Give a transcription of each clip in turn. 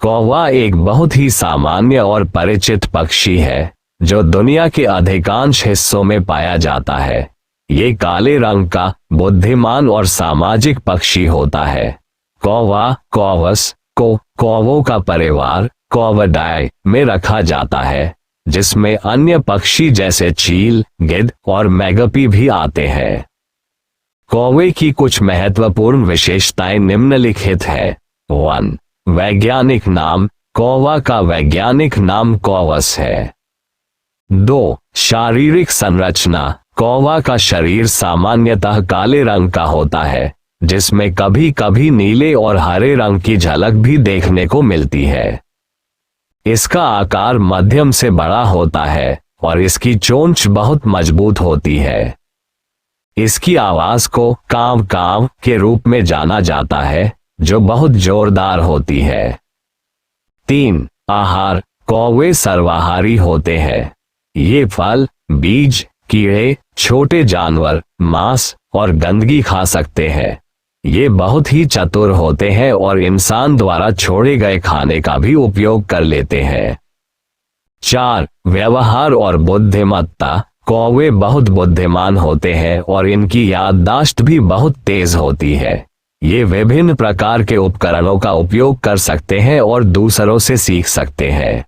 कौवा एक बहुत ही सामान्य और परिचित पक्षी है जो दुनिया के अधिकांश हिस्सों में पाया जाता है। ये काले रंग का बुद्धिमान और सामाजिक पक्षी होता है। कौवा कौवस को कौवों का परिवार कौविडाई में रखा जाता है, जिसमें अन्य पक्षी जैसे चील, गिद्ध और मैगपी भी आते हैं। कौवे की कुछ महत्वपूर्ण विशेषताएं निम्नलिखित है। 1. वैज्ञानिक नाम, कौवा का वैज्ञानिक नाम कौवस है। 2. शारीरिक संरचना, कौवा का शरीर सामान्यतः काले रंग का होता है, जिसमें कभी कभी नीले और हरे रंग की झलक भी देखने को मिलती है। इसका आकार मध्यम से बड़ा होता है और इसकी चोंच बहुत मजबूत होती है। इसकी आवाज को काव काव के रूप में जाना जाता है, जो बहुत जोरदार होती है। 3. आहार, कौवे सर्वाहारी होते हैं। ये फल, बीज, कीड़े, छोटे जानवर, मांस और गंदगी खा सकते हैं। ये बहुत ही चतुर होते हैं और इंसान द्वारा छोड़े गए खाने का भी उपयोग कर लेते हैं। 4. व्यवहार और बुद्धिमत्ता, कौवे बहुत बुद्धिमान होते हैं और इनकी याददाश्त भी बहुत तेज होती है। ये विभिन्न प्रकार के उपकरणों का उपयोग कर सकते हैं और दूसरों से सीख सकते हैं।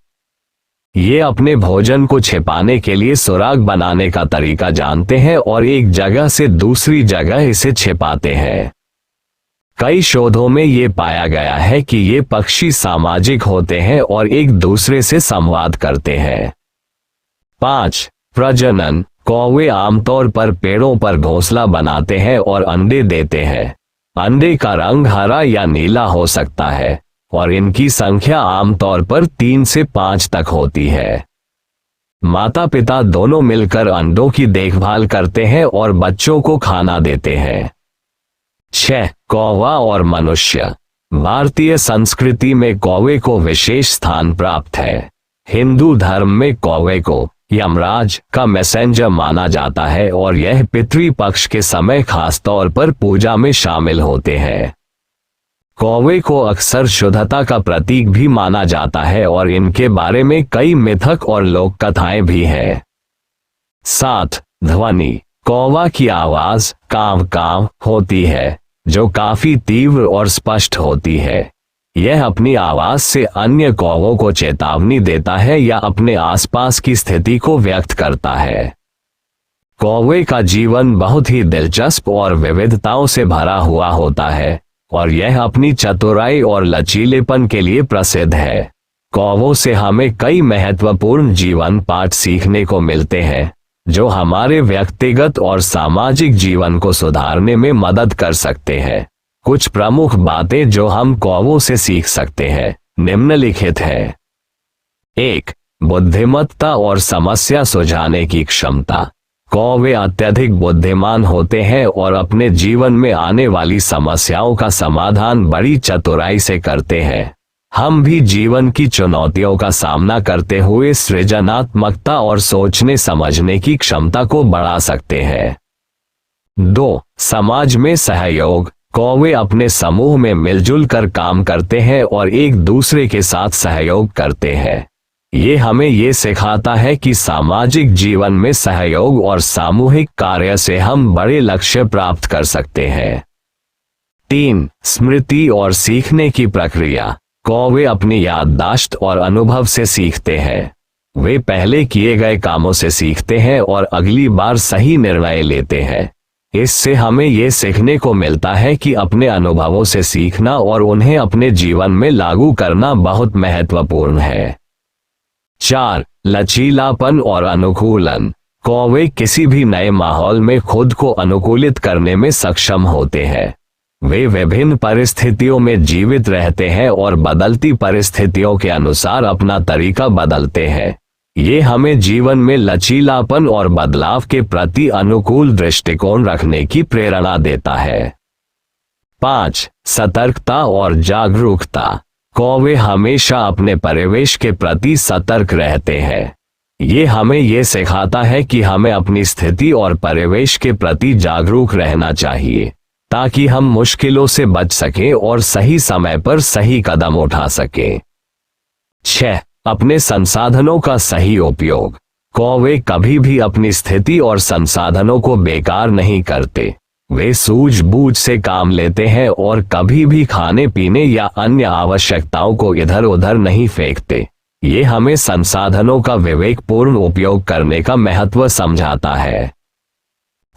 ये अपने भोजन को छिपाने के लिए सुराग बनाने का तरीका जानते हैं और एक जगह से दूसरी जगह इसे छिपाते हैं। कई शोधों में ये पाया गया है कि ये पक्षी सामाजिक होते हैं और एक दूसरे से संवाद करते हैं। 5. प्रजनन, कौवे आमतौर पर पेड़ों पर घोंसला बनाते हैं और अंडे देते हैं। अंडे का रंग हरा या नीला हो सकता है और इनकी संख्या आमतौर पर 3 से 5 तक होती है। माता पिता दोनों मिलकर अंडों की देखभाल करते हैं और बच्चों को खाना देते हैं। 6. कौवा और मनुष्य, भारतीय संस्कृति में कौवे को विशेष स्थान प्राप्त है। हिंदू धर्म में कौवे को यमराज का मैसेंजर माना जाता है और यह पितृपक्ष के समय खासतौर पर पूजा में शामिल होते हैं। कौवे को अक्सर शुद्धता का प्रतीक भी माना जाता है और इनके बारे में कई मिथक और लोक कथाएं भी हैं। 7. ध्वनि, कौवा की आवाज काव काव होती है, जो काफी तीव्र और स्पष्ट होती है। यह अपनी आवाज से अन्य कौवों को चेतावनी देता है या अपने आसपास की स्थिति को व्यक्त करता है। कौवे का जीवन बहुत ही दिलचस्प और विविधताओं से भरा हुआ होता है और यह अपनी चतुराई और लचीलेपन के लिए प्रसिद्ध है। कौवों से हमें कई महत्वपूर्ण जीवन पाठ सीखने को मिलते हैं, जो हमारे व्यक्तिगत और सामाजिक जीवन को सुधारने में मदद कर सकते हैं। कुछ प्रमुख बातें जो हम कौवों से सीख सकते हैं निम्नलिखित है। 1. बुद्धिमत्ता और समस्या सुलझाने की क्षमता, कौवे अत्यधिक बुद्धिमान होते हैं और अपने जीवन में आने वाली समस्याओं का समाधान बड़ी चतुराई से करते हैं। हम भी जीवन की चुनौतियों का सामना करते हुए सृजनात्मकता और सोचने समझने की क्षमता को बढ़ा सकते हैं। 2. समाज में सहयोग, कौवे अपने समूह में मिलजुल कर काम करते हैं और एक दूसरे के साथ सहयोग करते हैं। ये हमें ये सिखाता है कि सामाजिक जीवन में सहयोग और सामूहिक कार्य से हम बड़े लक्ष्य प्राप्त कर सकते हैं। 3. स्मृति और सीखने की प्रक्रिया, कौवे अपनी याददाश्त और अनुभव से सीखते हैं। वे पहले किए गए कामों से सीखते हैं और अगली बार सही निर्णय लेते हैं। इससे हमें ये सीखने को मिलता है कि अपने अनुभवों से सीखना और उन्हें अपने जीवन में लागू करना बहुत महत्वपूर्ण है। 4. लचीलापन और अनुकूलन, कौवे किसी भी नए माहौल में खुद को अनुकूलित करने में सक्षम होते हैं। वे विभिन्न परिस्थितियों में जीवित रहते हैं और बदलती परिस्थितियों के अनुसार अपना तरीका बदलते हैं। ये हमें जीवन में लचीलापन और बदलाव के प्रति अनुकूल दृष्टिकोण रखने की प्रेरणा देता है। 5. सतर्कता और जागरूकता, कौवे हमेशा अपने परिवेश के प्रति सतर्क रहते हैं। ये हमें ये सिखाता है कि हमें अपनी स्थिति और परिवेश के प्रति जागरूक रहना चाहिए, ताकि हम मुश्किलों से बच सकें और सही समय पर सही कदम उठा सकें। 6. अपने संसाधनों का सही उपयोग। कौवे कभी भी अपनी स्थिति और संसाधनों को बेकार नहीं करते। वे सूझबूझ से काम लेते हैं और कभी भी खाने पीने या अन्य आवश्यकताओं को इधर उधर नहीं फेंकते। ये हमें संसाधनों का विवेकपूर्ण उपयोग करने का महत्व समझाता है।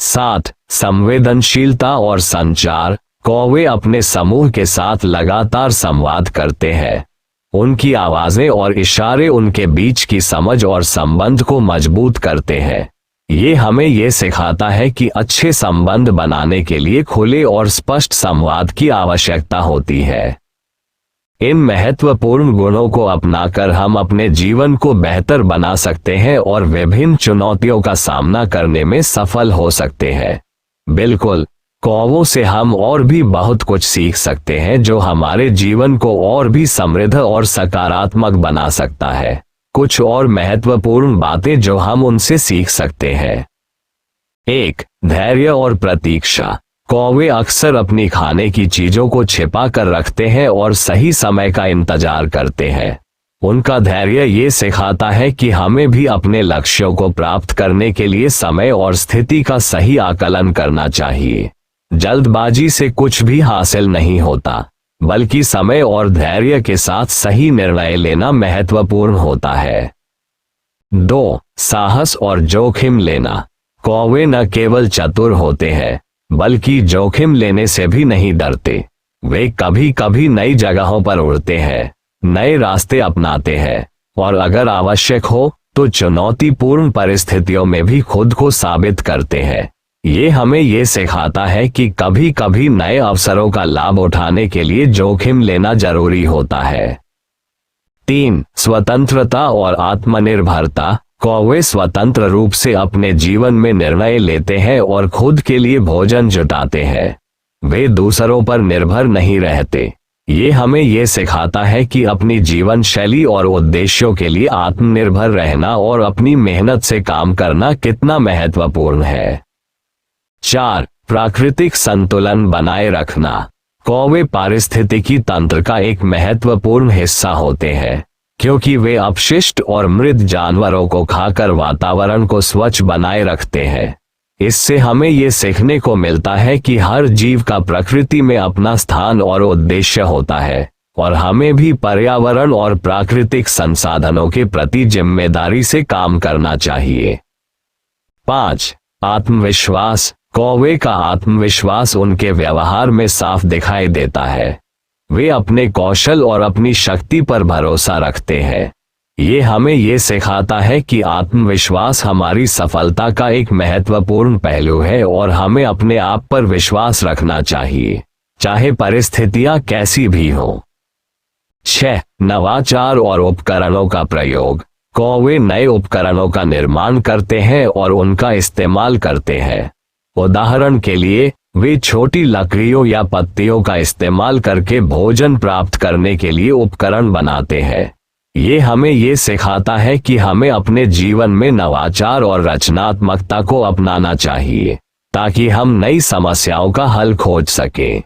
7. संवेदनशीलता और संचार। कौवे अपने समूह के साथ लगातार संवाद करते हैं। उनकी आवाजें और इशारे उनके बीच की समझ और संबंध को मजबूत करते हैं। ये हमें ये सिखाता है कि अच्छे संबंध बनाने के लिए खुले और स्पष्ट संवाद की आवश्यकता होती है। इन महत्वपूर्ण गुणों को अपनाकर हम अपने जीवन को बेहतर बना सकते हैं और विभिन्न चुनौतियों का सामना करने में सफल हो सकते हैं। बिल्कुल, कौवों से हम और भी बहुत कुछ सीख सकते हैं जो हमारे जीवन को और भी समृद्ध और सकारात्मक बना सकता है। कुछ और महत्वपूर्ण बातें जो हम उनसे सीख सकते हैं। 1. धैर्य और प्रतीक्षा। कौवे अक्सर अपनी खाने की चीजों को छिपा कर रखते हैं और सही समय का इंतजार करते हैं। उनका धैर्य ये सिखाता है कि हमें भी अपने लक्ष्यों को प्राप्त करने के लिए समय और स्थिति का सही आकलन करना चाहिए। जल्दबाजी से कुछ भी हासिल नहीं होता, बल्कि समय और धैर्य के साथ सही निर्णय लेना महत्वपूर्ण होता है। 2. साहस और जोखिम लेना। कौवे न केवल चतुर होते हैं, बल्कि जोखिम लेने से भी नहीं डरते। वे कभी कभी नई जगहों पर उड़ते हैं, नए रास्ते अपनाते हैं और अगर आवश्यक हो तो चुनौतीपूर्ण परिस्थितियों में भी खुद को साबित करते हैं। ये हमें ये सिखाता है कि कभी कभी नए अवसरों का लाभ उठाने के लिए जोखिम लेना जरूरी होता है। 3. स्वतंत्रता और आत्मनिर्भरता। कौवे स्वतंत्र रूप से अपने जीवन में निर्णय लेते हैं और खुद के लिए भोजन जुटाते हैं। वे दूसरों पर निर्भर नहीं रहते। ये हमें ये सिखाता है कि अपनी जीवन शैली और उद्देश्यों के लिए आत्मनिर्भर रहना और अपनी मेहनत से काम करना कितना महत्वपूर्ण है। 4. प्राकृतिक संतुलन बनाए रखना। कौवे पारिस्थितिकी तंत्र का एक महत्वपूर्ण हिस्सा होते हैं, क्योंकि वे अपशिष्ट और मृत जानवरों को खाकर वातावरण को स्वच्छ बनाए रखते हैं। इससे हमें ये सीखने को मिलता है कि हर जीव का प्रकृति में अपना स्थान और उद्देश्य होता है और हमें भी पर्यावरण और प्राकृतिक संसाधनों के प्रति जिम्मेदारी से काम करना चाहिए। 5. आत्मविश्वास। कौवे का आत्मविश्वास उनके व्यवहार में साफ दिखाई देता है। वे अपने कौशल और अपनी शक्ति पर भरोसा रखते हैं। ये हमें ये सिखाता है कि आत्मविश्वास हमारी सफलता का एक महत्वपूर्ण पहलू है और हमें अपने आप पर विश्वास रखना चाहिए, चाहे परिस्थितियां कैसी भी हो। 6. नवाचार और उपकरणों का प्रयोग। कौवे नए उपकरणों का निर्माण करते हैं और उनका इस्तेमाल करते हैं। उदाहरण के लिए, वे छोटी लकड़ियों या पत्तियों का इस्तेमाल करके भोजन प्राप्त करने के लिए उपकरण बनाते हैं। ये हमें ये सिखाता है कि हमें अपने जीवन में नवाचार और रचनात्मकता को अपनाना चाहिए, ताकि हम नई समस्याओं का हल खोज सकें।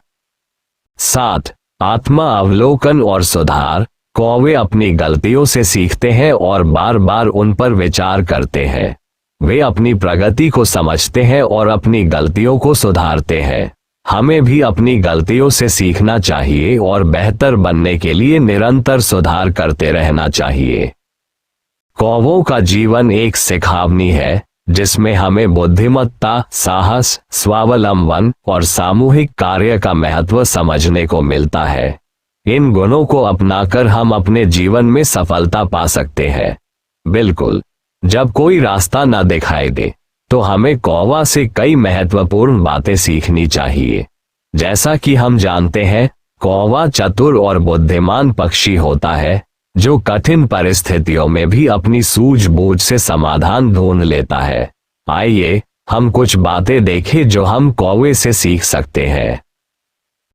7. आत्मा अवलोकन और सुधार। कौवे अपनी गलतियों से सीखते हैं और बार बार उन पर विचार करते हैं। वे अपनी प्रगति को समझते हैं और अपनी गलतियों को सुधारते हैं। हमें भी अपनी गलतियों से सीखना चाहिए और बेहतर बनने के लिए निरंतर सुधार करते रहना चाहिए। कौवों का जीवन एक सिखावनी है, जिसमें हमें बुद्धिमत्ता, साहस, स्वावलंबन और सामूहिक कार्य का महत्व समझने को मिलता है। इन गुणों को अपनाकर हम अपने जीवन में सफलता पा सकते हैं। बिल्कुल, जब कोई रास्ता न दिखाई दे तो हमें कौवा से कई महत्वपूर्ण बातें सीखनी चाहिए। जैसा कि हम जानते हैं, कौवा चतुर और बुद्धिमान पक्षी होता है, जो कठिन परिस्थितियों में भी अपनी सूझबूझ से समाधान ढूंढ लेता है। आइए हम कुछ बातें देखें जो हम कौवे से सीख सकते हैं।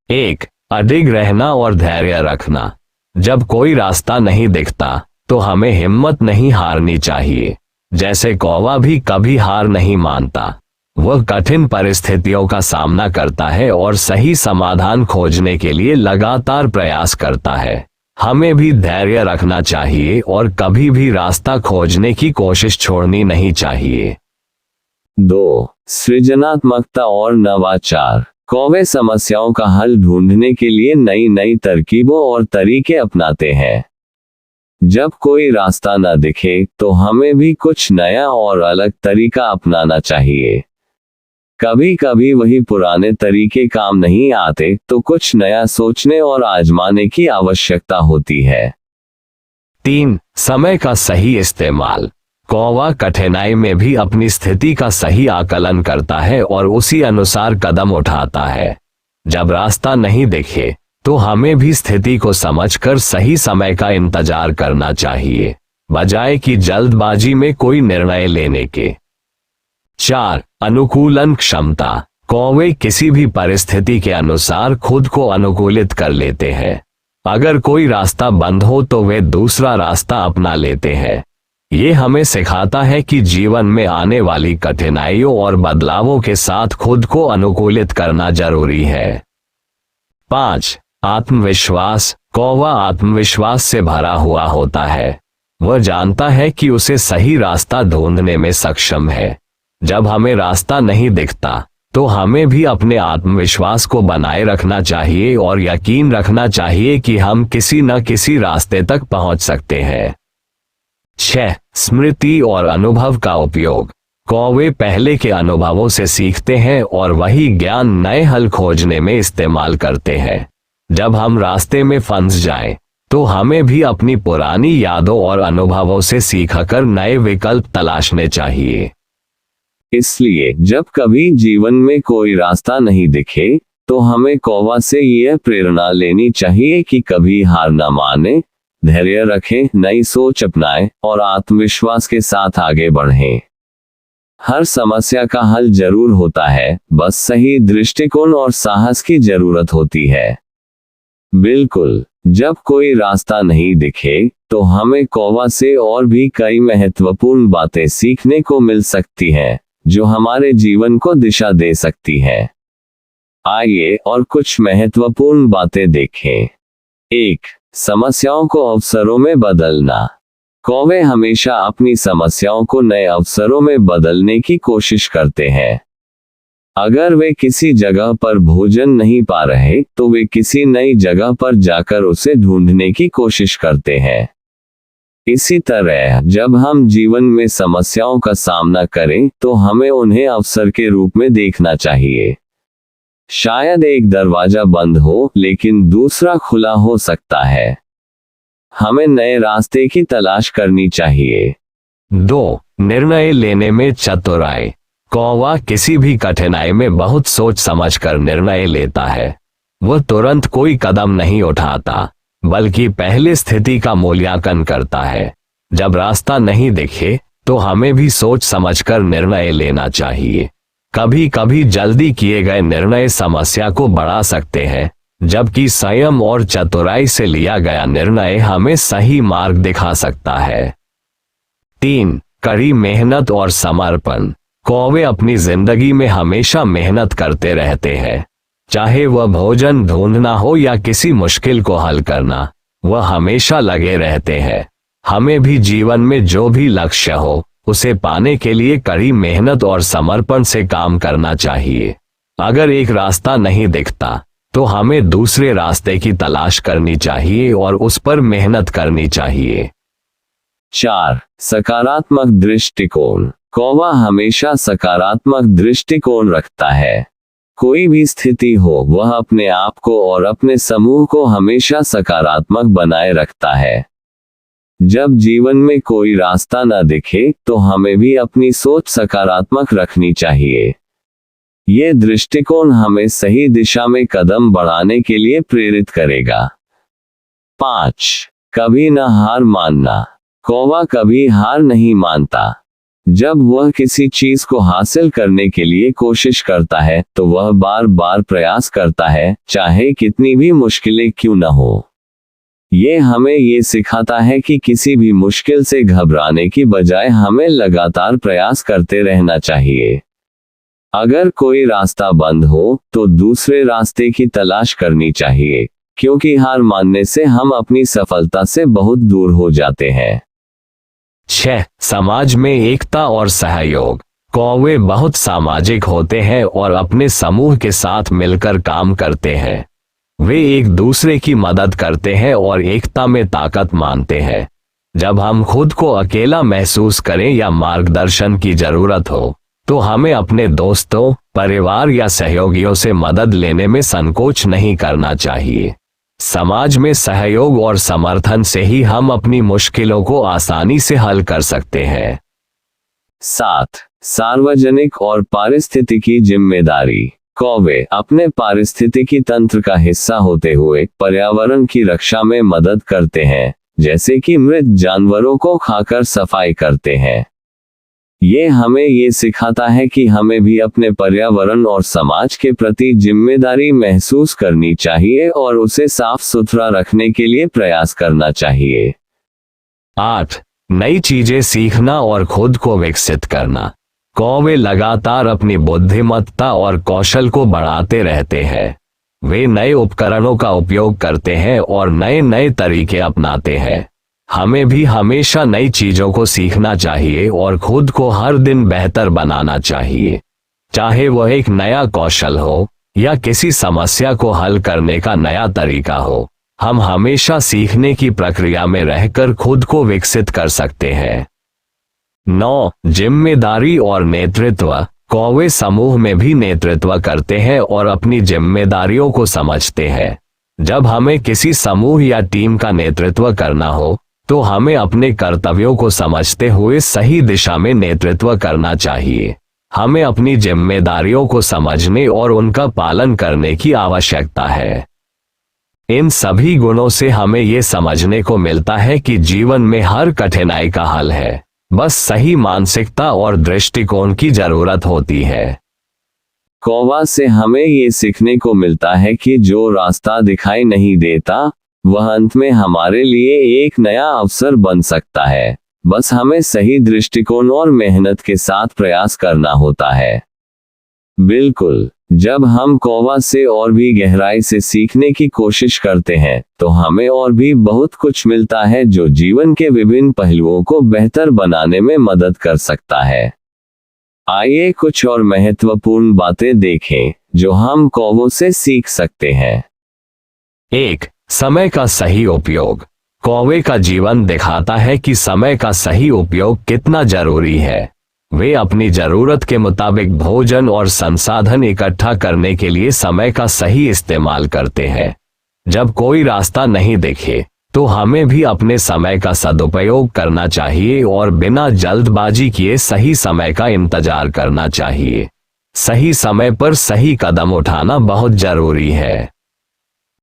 1. अडिग रहना और धैर्य रखना। जब कोई रास्ता नहीं दिखता तो हमें हिम्मत नहीं हारनी चाहिए। जैसे कौवा भी कभी हार नहीं मानता, वह कठिन परिस्थितियों का सामना करता है और सही समाधान खोजने के लिए लगातार प्रयास करता है। हमें भी धैर्य रखना चाहिए और कभी भी रास्ता खोजने की कोशिश छोड़नी नहीं चाहिए। 2. सृजनात्मकता और नवाचार। कौवे समस्याओं का हल ढूंढने के लिए नई नई तरकीबों और तरीके अपनाते हैं। जब कोई रास्ता न दिखे तो हमें भी कुछ नया और अलग तरीका अपनाना चाहिए। कभी कभी वही पुराने तरीके काम नहीं आते तो कुछ नया सोचने और आजमाने की आवश्यकता होती है। 3. समय का सही इस्तेमाल। कौवा कठिनाई में भी अपनी स्थिति का सही आकलन करता है और उसी अनुसार कदम उठाता है। जब रास्ता नहीं दिखे तो हमें भी स्थिति को समझकर सही समय का इंतजार करना चाहिए, बजाय कि जल्दबाजी में कोई निर्णय लेने के। 4. अनुकूलन क्षमता। कौवे किसी भी परिस्थिति के अनुसार खुद को अनुकूलित कर लेते हैं। अगर कोई रास्ता बंद हो तो वे दूसरा रास्ता अपना लेते हैं। ये हमें सिखाता है कि जीवन में आने वाली कठिनाइयों और बदलावों के साथ खुद को अनुकूलित करना जरूरी है। 5. आत्मविश्वास। कौवा आत्मविश्वास से भरा हुआ होता है। वह जानता है कि उसे सही रास्ता ढूंढने में सक्षम है। जब हमें रास्ता नहीं दिखता तो हमें भी अपने आत्मविश्वास को बनाए रखना चाहिए और यकीन रखना चाहिए कि हम किसी न किसी रास्ते तक पहुंच सकते हैं। 6. स्मृति और अनुभव का उपयोग। कौवे पहले के अनुभवों से सीखते हैं और वही ज्ञान नए हल खोजने में इस्तेमाल करते हैं। जब हम रास्ते में फंस जाएं, तो हमें भी अपनी पुरानी यादों और अनुभवों से सीखकर नए विकल्प तलाशने चाहिए। इसलिए जब कभी जीवन में कोई रास्ता नहीं दिखे तो हमें कौवा से यह प्रेरणा लेनी चाहिए कि कभी हार न माने, धैर्य रखें, नई सोच अपनाएं और आत्मविश्वास के साथ आगे बढ़ें। हर समस्या का हल जरूर होता है, बस सही दृष्टिकोण और साहस की जरूरत होती है। बिल्कुल, जब कोई रास्ता नहीं दिखे तो हमें कौवा से और भी कई महत्वपूर्ण बातें सीखने को मिल सकती हैं, जो हमारे जीवन को दिशा दे सकती है। आइए और कुछ महत्वपूर्ण बातें देखें। 1. समस्याओं को अवसरों में बदलना। कौवे हमेशा अपनी समस्याओं को नए अवसरों में बदलने की कोशिश करते हैं। अगर वे किसी जगह पर भोजन नहीं पा रहे तो वे किसी नई जगह पर जाकर उसे ढूंढने की कोशिश करते हैं। इसी तरह जब हम जीवन में समस्याओं का सामना करें तो हमें उन्हें अवसर के रूप में देखना चाहिए। शायद एक दरवाजा बंद हो लेकिन दूसरा खुला हो सकता है। हमें नए रास्ते की तलाश करनी चाहिए। 2. निर्णय लेने में चतुराई। कौवा किसी भी कठिनाई में बहुत सोच समझकर निर्णय लेता है। वह तुरंत कोई कदम नहीं उठाता, बल्कि पहले स्थिति का मूल्यांकन करता है। जब रास्ता नहीं दिखे तो हमें भी सोच समझकर निर्णय लेना चाहिए। कभी कभी जल्दी किए गए निर्णय समस्या को बढ़ा सकते हैं, जबकि संयम और चतुराई से लिया गया निर्णय हमें सही मार्ग दिखा सकता है। 3. कड़ी मेहनत और समर्पण। कौवे अपनी जिंदगी में हमेशा मेहनत करते रहते हैं। चाहे वह भोजन ढूंढना हो या किसी मुश्किल को हल करना, वह हमेशा लगे रहते हैं। हमें भी जीवन में जो भी लक्ष्य हो उसे पाने के लिए कड़ी मेहनत और समर्पण से काम करना चाहिए। अगर एक रास्ता नहीं दिखता तो हमें दूसरे रास्ते की तलाश करनी चाहिए और उस पर मेहनत करनी चाहिए। 4. सकारात्मक दृष्टिकोण। कौवा हमेशा सकारात्मक दृष्टिकोण रखता है। कोई भी स्थिति हो, वह अपने आप को और अपने समूह को हमेशा सकारात्मक बनाए रखता है। जब जीवन में कोई रास्ता न दिखे तो हमें भी अपनी सोच सकारात्मक रखनी चाहिए। ये दृष्टिकोण हमें सही दिशा में कदम बढ़ाने के लिए प्रेरित करेगा। 5. कभी न हार मानना। कौवा कभी हार नहीं मानता। जब वह किसी चीज को हासिल करने के लिए कोशिश करता है तो वह बार बार प्रयास करता है, चाहे कितनी भी मुश्किलें क्यों न हो। ये हमें ये सिखाता है कि किसी भी मुश्किल से घबराने की बजाय हमें लगातार प्रयास करते रहना चाहिए। अगर कोई रास्ता बंद हो तो दूसरे रास्ते की तलाश करनी चाहिए, क्योंकि हार मानने से हम अपनी सफलता से बहुत दूर हो जाते हैं। 6. समाज में एकता और सहयोग। कौवे बहुत सामाजिक होते हैं और अपने समूह के साथ मिलकर काम करते हैं। वे एक दूसरे की मदद करते हैं और एकता में ताकत मानते हैं। जब हम खुद को अकेला महसूस करें या मार्गदर्शन की जरूरत हो, तो हमें अपने दोस्तों, परिवार या सहयोगियों से मदद लेने में संकोच नहीं करना चाहिए। समाज में सहयोग और समर्थन से ही हम अपनी मुश्किलों को आसानी से हल कर सकते हैं। 7. सार्वजनिक और पारिस्थितिकी जिम्मेदारी। कौवे अपने पारिस्थितिकी तंत्र का हिस्सा होते हुए पर्यावरण की रक्षा में मदद करते हैं, जैसे कि मृत जानवरों को खाकर सफाई करते हैं। ये हमें ये सिखाता है कि हमें भी अपने पर्यावरण और समाज के प्रति जिम्मेदारी महसूस करनी चाहिए और उसे साफ सुथरा रखने के लिए प्रयास करना चाहिए। 8. नई चीजें सीखना और खुद को विकसित करना। कौवे लगातार अपनी बुद्धिमत्ता और कौशल को बढ़ाते रहते हैं। वे नए उपकरणों का उपयोग करते हैं और नए नए तरीके अपनाते हैं। हमें भी हमेशा नई चीजों को सीखना चाहिए और खुद को हर दिन बेहतर बनाना चाहिए। चाहे वह एक नया कौशल हो या किसी समस्या को हल करने का नया तरीका हो, हम हमेशा सीखने की प्रक्रिया में रहकर खुद को विकसित कर सकते हैं। 9. जिम्मेदारी और नेतृत्व। कौवे समूह में भी नेतृत्व करते हैं और अपनी जिम्मेदारियों को समझते हैं। जब हमें किसी समूह या टीम का नेतृत्व करना हो, तो हमें अपने कर्तव्यों को समझते हुए सही दिशा में नेतृत्व करना चाहिए। हमें अपनी जिम्मेदारियों को समझने और उनका पालन करने की आवश्यकता है। इन सभी गुणों से हमें ये समझने को मिलता है कि जीवन में हर कठिनाई का हल है, बस सही मानसिकता और दृष्टिकोण की जरूरत होती है। कौवा से हमें ये सीखने को मिलता है कि जो रास्ता दिखाई नहीं देता, वह अंत में हमारे लिए एक नया अवसर बन सकता है। बस हमें सही दृष्टिकोण और मेहनत के साथ प्रयास करना होता है। बिल्कुल, जब हम कौवा से और भी गहराई से सीखने की कोशिश करते हैं, तो हमें और भी बहुत कुछ मिलता है जो जीवन के विभिन्न पहलुओं को बेहतर बनाने में मदद कर सकता है। आइए कुछ और महत्वपूर्ण बातें देखें जो हम कौवों से सीख सकते हैं। 1. समय का सही उपयोग। कौवे का जीवन दिखाता है कि समय का सही उपयोग कितना जरूरी है। वे अपनी जरूरत के मुताबिक भोजन और संसाधन इकट्ठा करने के लिए समय का सही इस्तेमाल करते हैं। जब कोई रास्ता नहीं दिखे, तो हमें भी अपने समय का सदुपयोग करना चाहिए और बिना जल्दबाजी किए सही समय का इंतजार करना चाहिए। सही समय पर सही कदम उठाना बहुत जरूरी है।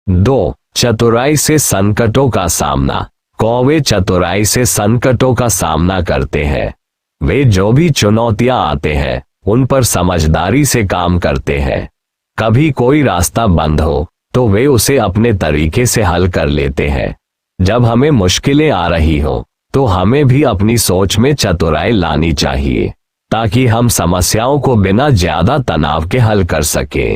2. चतुराई से संकटों का सामना। कौवे चतुराई से संकटों का सामना करते हैं। वे जो भी चुनौतियां आते हैं, उन पर समझदारी से काम करते हैं। कभी कोई रास्ता बंद हो, तो वे उसे अपने तरीके से हल कर लेते हैं। जब हमें मुश्किलें आ रही हो, तो हमें भी अपनी सोच में चतुराई लानी चाहिए, ताकि हम समस्याओं को बिना ज्यादा तनाव के हल कर सके।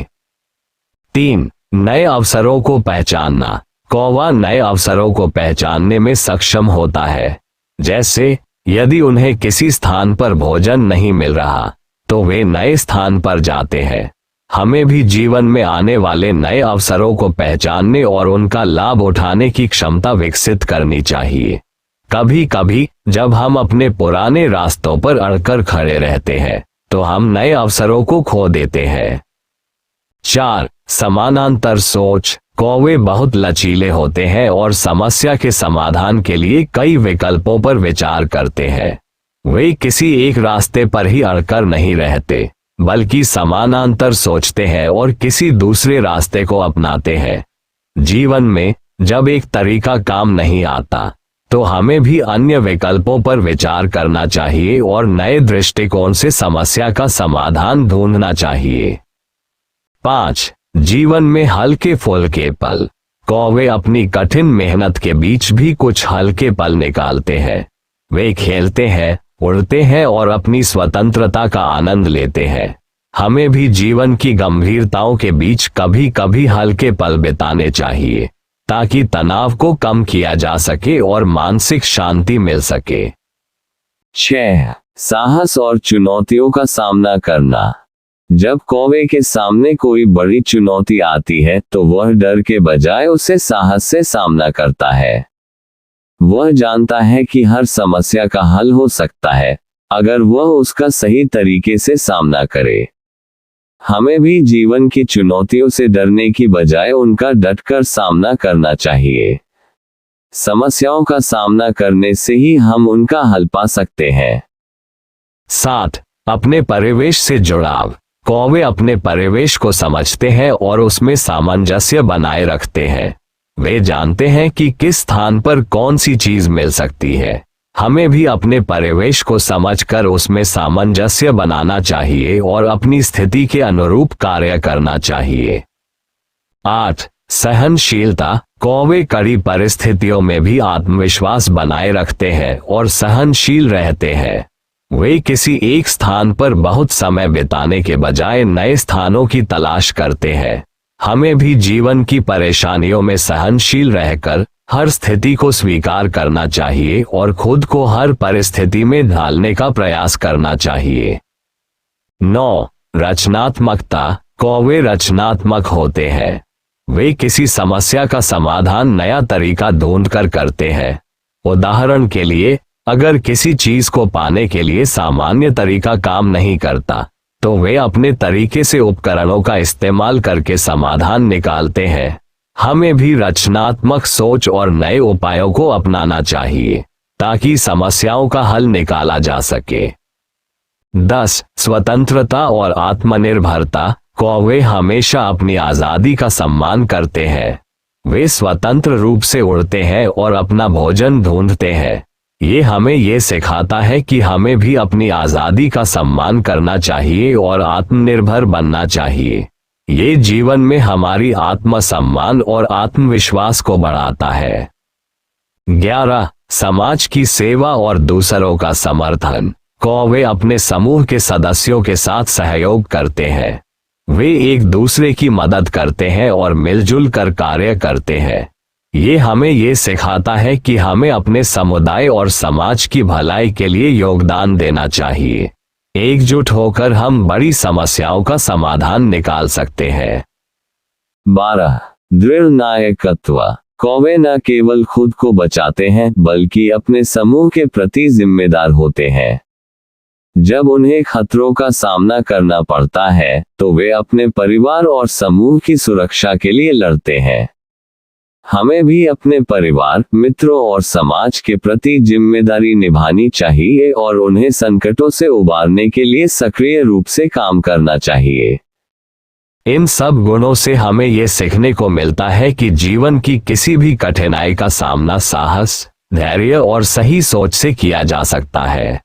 3. नए अवसरों को पहचानना। कौवा नए अवसरों को पहचानने में सक्षम होता है। जैसे यदि उन्हें किसी स्थान पर भोजन नहीं मिल रहा, तो वे नए स्थान पर जाते हैं। हमें भी जीवन में आने वाले नए अवसरों को पहचानने और उनका लाभ उठाने की क्षमता विकसित करनी चाहिए। कभी कभी जब हम अपने पुराने रास्तों पर अड़कर खड़े रहते हैं, तो हम नए अवसरों को खो देते हैं। 4. समानांतर सोच। कौवे बहुत लचीले होते हैं और समस्या के समाधान के लिए कई विकल्पों पर विचार करते हैं। वे किसी एक रास्ते पर ही अड़कर नहीं रहते, बल्कि समानांतर सोचते हैं और किसी दूसरे रास्ते को अपनाते हैं। जीवन में जब एक तरीका काम नहीं आता, तो हमें भी अन्य विकल्पों पर विचार करना चाहिए और नए दृष्टिकोण से समस्या का समाधान ढूंढना चाहिए। 5. जीवन में हल्के फुल्के पल। कौवे अपनी कठिन मेहनत के बीच भी कुछ हल्के पल निकालते हैं। वे खेलते हैं, उड़ते हैं और अपनी स्वतंत्रता का आनंद लेते हैं। हमें भी जीवन की गंभीरताओं के बीच कभी कभी हल्के पल बिताने चाहिए, ताकि तनाव को कम किया जा सके और मानसिक शांति मिल सके। 6. साहस और चुनौतियों का सामना करना। जब कौवे के सामने कोई बड़ी चुनौती आती है तो वह डर के बजाय उसे साहस से सामना करता है। वह जानता है कि हर समस्या का हल हो सकता है अगर वह उसका सही तरीके से सामना करे। हमें भी जीवन की चुनौतियों से डरने की बजाय उनका डटकर सामना करना चाहिए। समस्याओं का सामना करने से ही हम उनका हल पा सकते हैं। 7. अपने परिवेश से जुड़ाव। कौवे अपने परिवेश को समझते हैं और उसमें सामंजस्य बनाए रखते हैं। वे जानते हैं कि किस स्थान पर कौन सी चीज मिल सकती है। हमें भी अपने परिवेश को समझकर उसमें सामंजस्य बनाना चाहिए और अपनी स्थिति के अनुरूप कार्य करना चाहिए। 8. सहनशीलता। कौवे कड़ी परिस्थितियों में भी आत्मविश्वास बनाए रखते हैं और सहनशील रहते हैं। वे किसी एक स्थान पर बहुत समय बिताने के बजाय नए स्थानों की तलाश करते हैं। हमें भी जीवन की परेशानियों में सहनशील रहकर हर स्थिति को स्वीकार करना चाहिए और खुद को हर परिस्थिति में ढालने का प्रयास करना चाहिए। 9. रचनात्मकता। कौवे रचनात्मक होते हैं। वे किसी समस्या का समाधान नया तरीका ढूंढकर करते हैं। उदाहरण के लिए, अगर किसी चीज को पाने के लिए सामान्य तरीका काम नहीं करता तो वे अपने तरीके से उपकरणों का इस्तेमाल करके समाधान निकालते हैं। हमें भी रचनात्मक सोच और नए उपायों को अपनाना चाहिए ताकि समस्याओं का हल निकाला जा सके। 10. स्वतंत्रता और आत्मनिर्भरता। कौवे हमेशा अपनी आजादी का सम्मान करते हैं। वे स्वतंत्र रूप से उड़ते हैं और अपना भोजन ढूंढते हैं। ये हमें ये सिखाता है कि हमें भी अपनी आजादी का सम्मान करना चाहिए और आत्मनिर्भर बनना चाहिए। ये जीवन में हमारी आत्मसम्मान और आत्मविश्वास को बढ़ाता है। 11. समाज की सेवा और दूसरों का समर्थन। कौवे अपने समूह के सदस्यों के साथ सहयोग करते हैं। वे एक दूसरे की मदद करते हैं और मिलजुल कर कार्य करते हैं। ये हमें ये सिखाता है कि हमें अपने समुदाय और समाज की भलाई के लिए योगदान देना चाहिए। एकजुट होकर हम बड़ी समस्याओं का समाधान निकाल सकते हैं। 12. दृढ़ नायकत्व। कौवे न केवल खुद को बचाते हैं बल्कि अपने समूह के प्रति जिम्मेदार होते हैं। जब उन्हें खतरों का सामना करना पड़ता है तो वे अपने परिवार और समूह की सुरक्षा के लिए लड़ते हैं। हमें भी अपने परिवार, मित्रों और समाज के प्रति जिम्मेदारी निभानी चाहिए और उन्हें संकटों से उबारने के लिए सक्रिय रूप से काम करना चाहिए। इन सब गुणों से हमें ये सीखने को मिलता है कि जीवन की किसी भी कठिनाई का सामना साहस, धैर्य और सही सोच से किया जा सकता है।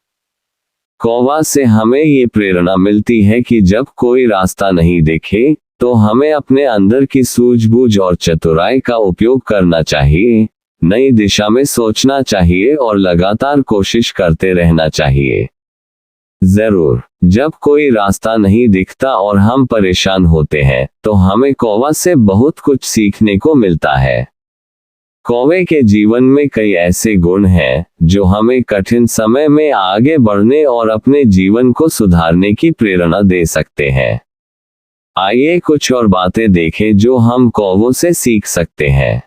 कौवा से हमें ये प्रेरणा मिलती है कि जब कोई रास्ता नहीं दिखे तो हमें अपने अंदर की सूझबूझ और चतुराई का उपयोग करना चाहिए, नई दिशा में सोचना चाहिए और लगातार कोशिश करते रहना चाहिए। जरूर, जब कोई रास्ता नहीं दिखता और हम परेशान होते हैं तो हमें कौवा से बहुत कुछ सीखने को मिलता है। कौवे के जीवन में कई ऐसे गुण हैं जो हमें कठिन समय में आगे बढ़ने और अपने जीवन को सुधारने की प्रेरणा दे सकते हैं। आइए कुछ और बातें देखें जो हम कौवों से सीख सकते हैं।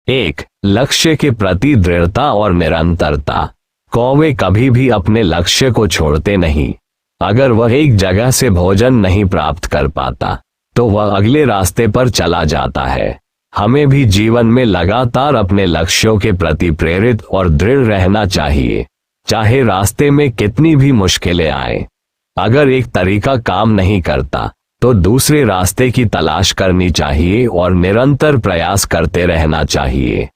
1. लक्ष्य के प्रति दृढ़ता और निरंतरता। कौवे कभी भी अपने लक्ष्य को छोड़ते नहीं। अगर वह एक जगह से भोजन नहीं प्राप्त कर पाता तो वह अगले रास्ते पर चला जाता है। हमें भी जीवन में लगातार अपने लक्ष्यों के प्रति प्रेरित और दृढ़ रहना चाहिए, चाहे रास्ते में कितनी भी मुश्किलें आए। अगर एक तरीका काम नहीं करता तो दूसरे रास्ते की तलाश करनी चाहिए और निरंतर प्रयास करते रहना चाहिए।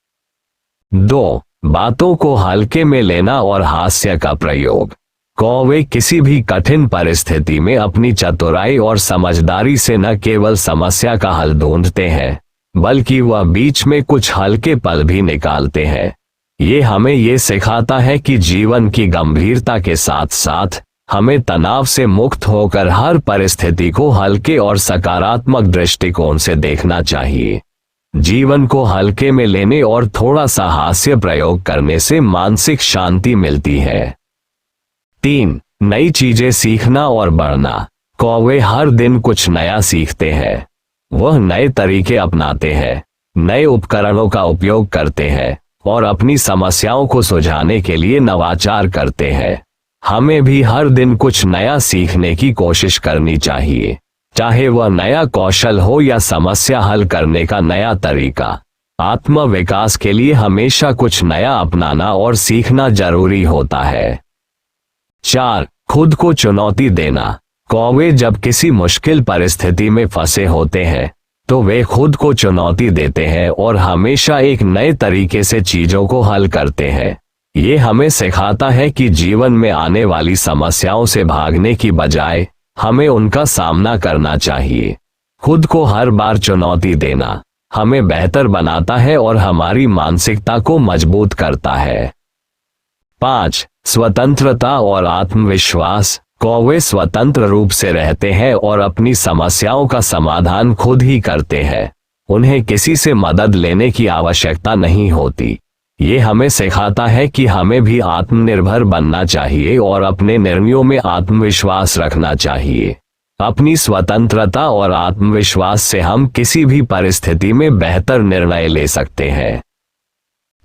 2. बातों को हल्के में लेना और हास्य का प्रयोग। कौवे किसी भी कठिन परिस्थिति में अपनी चतुराई और समझदारी से न केवल समस्या का हल ढूंढते हैं बल्कि वह बीच में कुछ हल्के पल भी निकालते हैं। ये हमें ये सिखाता है कि जीवन की गंभीरता के साथ साथ हमें तनाव से मुक्त होकर हर परिस्थिति को हल्के और सकारात्मक दृष्टिकोण से देखना चाहिए। जीवन को हल्के में लेने और थोड़ा सा हास्य प्रयोग करने से मानसिक शांति मिलती है। 3. नई चीजें सीखना और बढ़ना। कौवे हर दिन कुछ नया सीखते हैं। वह नए तरीके अपनाते हैं, नए उपकरणों का उपयोग करते हैं और अपनी समस्याओं को सुलझाने के लिए नवाचार करते हैं। हमें भी हर दिन कुछ नया सीखने की कोशिश करनी चाहिए, चाहे वह नया कौशल हो या समस्या हल करने का नया तरीका। आत्म विकास के लिए हमेशा कुछ नया अपनाना और सीखना जरूरी होता है। 4. खुद को चुनौती देना। कौवे जब किसी मुश्किल परिस्थिति में फंसे होते हैं तो वे खुद को चुनौती देते हैं और हमेशा एक नए तरीके से चीजों को हल करते हैं। ये हमें सिखाता है कि जीवन में आने वाली समस्याओं से भागने की बजाय हमें उनका सामना करना चाहिए। खुद को हर बार चुनौती देना हमें बेहतर बनाता है और हमारी मानसिकता को मजबूत करता है। 5. स्वतंत्रता और आत्मविश्वास। कौवे स्वतंत्र रूप से रहते हैं और अपनी समस्याओं का समाधान खुद ही करते हैं। उन्हें किसी से मदद लेने की आवश्यकता नहीं होती। ये हमें सिखाता है कि हमें भी आत्मनिर्भर बनना चाहिए और अपने निर्णयों में आत्मविश्वास रखना चाहिए। अपनी स्वतंत्रता और आत्मविश्वास से हम किसी भी परिस्थिति में बेहतर निर्णय ले सकते हैं।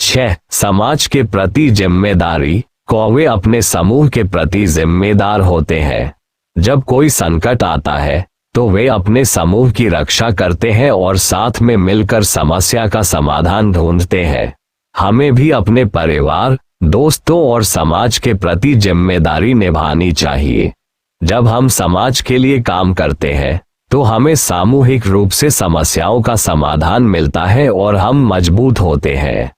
6. समाज के प्रति जिम्मेदारी। कौवे अपने समूह के प्रति जिम्मेदार होते हैं। जब कोई संकट आता है तो वे अपने समूह की रक्षा करते हैं और साथ में मिलकर समस्या का समाधान ढूंढते हैं। हमें भी अपने परिवार, दोस्तों और समाज के प्रति जिम्मेदारी निभानी चाहिए। जब हम समाज के लिए काम करते हैं तो हमें सामूहिक रूप से समस्याओं का समाधान मिलता है और हम मजबूत होते हैं।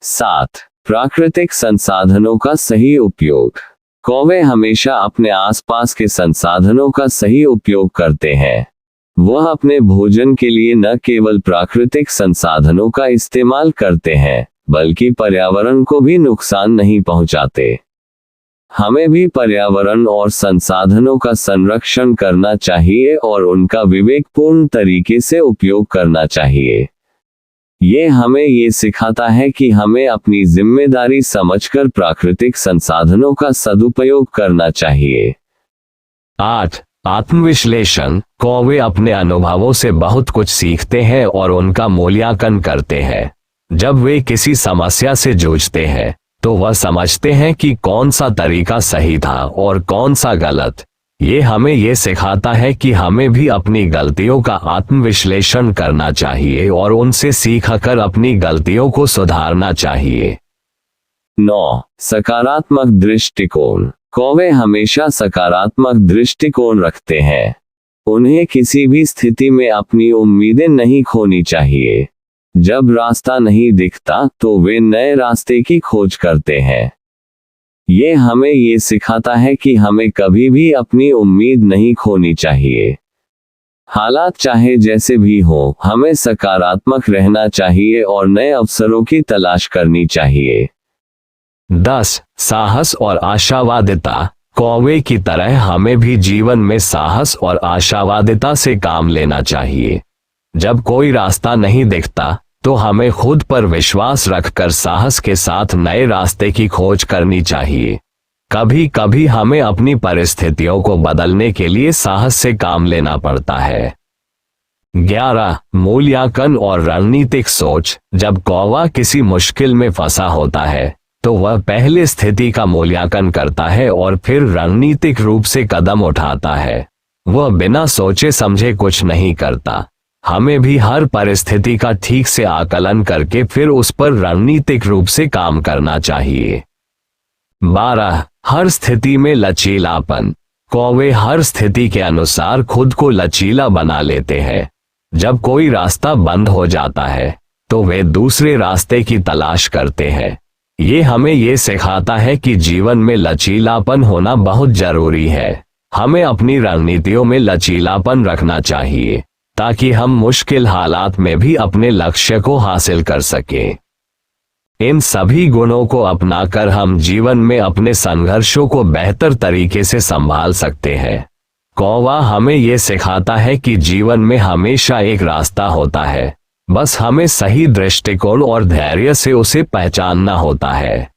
7. प्राकृतिक संसाधनों का सही उपयोग। कौवे हमेशा अपने आसपास के संसाधनों का सही उपयोग करते हैं। वह अपने भोजन के लिए न केवल प्राकृतिक संसाधनों का इस्तेमाल करते हैं बल्कि पर्यावरण को भी नुकसान नहीं पहुंचाते। हमें भी पर्यावरण और संसाधनों का संरक्षण करना चाहिए और उनका विवेकपूर्ण तरीके से उपयोग करना चाहिए। ये हमें ये सिखाता है कि हमें अपनी जिम्मेदारी समझकर प्राकृतिक संसाधनों का सदुपयोग करना चाहिए। 8. आत्मविश्लेषण। कौवे अपने अनुभवों से बहुत कुछ सीखते हैं और उनका मूल्यांकन करते हैं। जब वे किसी समस्या से जूझते हैं तो वह समझते हैं कि कौन सा तरीका सही था और कौन सा गलत। ये हमें ये सिखाता है कि हमें भी अपनी गलतियों का आत्मविश्लेषण करना चाहिए और उनसे सीखकर अपनी गलतियों को सुधारना चाहिए। 9. सकारात्मक दृष्टिकोण। कौवे हमेशा सकारात्मक दृष्टिकोण रखते हैं। उन्हें किसी भी स्थिति में अपनी उम्मीदें नहीं खोनी चाहिए। जब रास्ता नहीं दिखता तो वे नए रास्ते की खोज करते हैं। ये हमें ये सिखाता है कि हमें कभी भी अपनी उम्मीद नहीं खोनी चाहिए। हालात चाहे जैसे भी हो, हमें सकारात्मक रहना चाहिए और नए अवसरों की तलाश करनी चाहिए। 10. साहस और आशावादिता। कौवे की तरह हमें भी जीवन में साहस और आशावादिता से काम लेना चाहिए। जब कोई रास्ता नहीं दिखता तो हमें खुद पर विश्वास रखकर साहस के साथ नए रास्ते की खोज करनी चाहिए। कभी कभी हमें अपनी परिस्थितियों को बदलने के लिए साहस से काम लेना पड़ता है। 11. मूल्यांकन और रणनीतिक सोच। जब कौवा किसी मुश्किल में फंसा होता है तो वह पहले स्थिति का मूल्यांकन करता है और फिर रणनीतिक रूप से कदम उठाता है। वह बिना सोचे समझे कुछ नहीं करता। हमें भी हर परिस्थिति का ठीक से आकलन करके फिर उस पर रणनीतिक रूप से काम करना चाहिए। 12. हर स्थिति में लचीलापन। कौवे हर स्थिति के अनुसार खुद को लचीला बना लेते हैं। जब कोई रास्ता बंद हो जाता है तो वे दूसरे रास्ते की तलाश करते हैं। ये हमें ये सिखाता है कि जीवन में लचीलापन होना बहुत जरूरी है। हमें अपनी रणनीतियों में लचीलापन रखना चाहिए ताकि हम मुश्किल हालात में भी अपने लक्ष्य को हासिल कर सकें। इन सभी गुणों को अपनाकर हम जीवन में अपने संघर्षों को बेहतर तरीके से संभाल सकते हैं। कौवा हमें ये सिखाता है कि जीवन में हमेशा एक रास्ता होता है बस हमें सही दृष्टिकोण और धैर्य से उसे पहचानना होता है।